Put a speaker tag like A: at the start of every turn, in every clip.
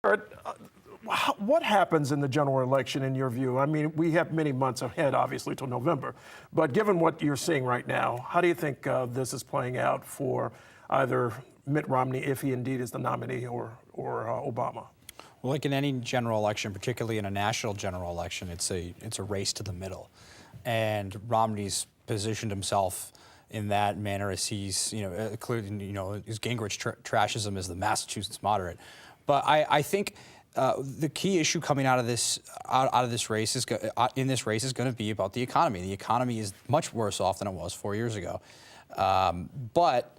A: What happens in the general election in your view? I mean, we have many months ahead, obviously, till November. But given what you're seeing right now, how do you think this is playing out for either Mitt Romney, if he indeed is the nominee, or Obama?
B: Well, like in any general election, particularly in a national general election, it's a race to the middle. And Romney's positioned himself in that manner as he's, clearly, as Gingrich trashes him as the Massachusetts moderate. But I think the key issue coming out of this race is going to be about the economy. The economy is much worse off than it was 4 years ago. But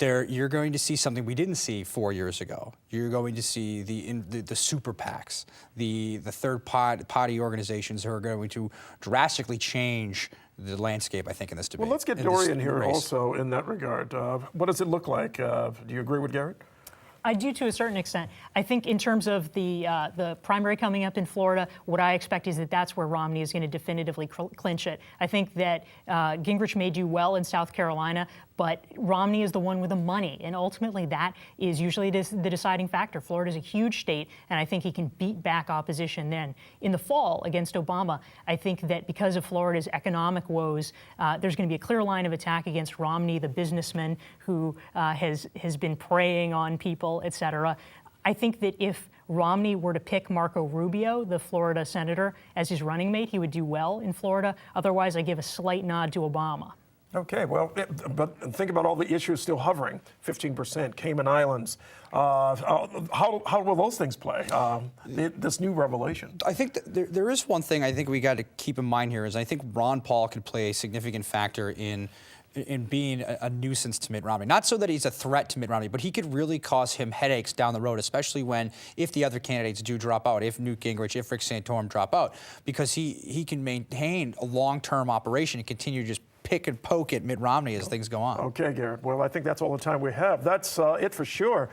B: you're going to see something we didn't see 4 years ago. You're going to see the super PACs, the third party organizations who are going to drastically change the landscape, I think, in this debate.
A: Well, let's get Dorian here also in that regard. What does it look like? Do you agree with Garrett?
C: I do to a certain extent. I think in terms of the primary coming up in Florida, what I expect is that that's where Romney is going to definitively clinch it. I think that Gingrich may do well in South Carolina, but Romney is the one with the money, and ultimately that is usually the deciding factor. Florida is a huge state, and I think he can beat back opposition then. In the fall against Obama, I think that because of Florida's economic woes, there's going to be a clear line of attack against Romney, the businessman who has been preying on people, et cetera. I think that if Romney were to pick Marco Rubio, the Florida senator, as his running mate, he would do well in Florida. Otherwise, I give a slight nod to Obama.
A: Okay, well, but think about all the issues still hovering. 15%, Cayman Islands. How will those things play? This new revelation.
B: I think there is one thing I think we got to keep in mind here is I think Ron Paul could play a significant factor in being a nuisance to Mitt Romney. Not so that he's a threat to Mitt Romney, but he could really cause him headaches down the road, especially if the other candidates do drop out, if Newt Gingrich, if Rick Santorum drop out, because he can maintain a long-term operation and continue to just pick and poke at Mitt Romney as things go on.
A: Okay, Garrett. Well, I think that's all the time we have. That's it for sure.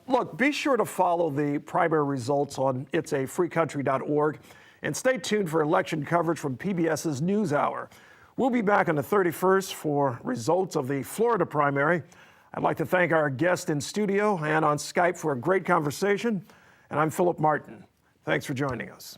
A: Look, be sure to follow the primary results on itsafreecountry.org and stay tuned for election coverage from PBS's NewsHour. We'll be back on the 31st for results of the Florida primary. I'd like to thank our guest in studio and on Skype for a great conversation. And I'm Philip Martin. Thanks for joining us.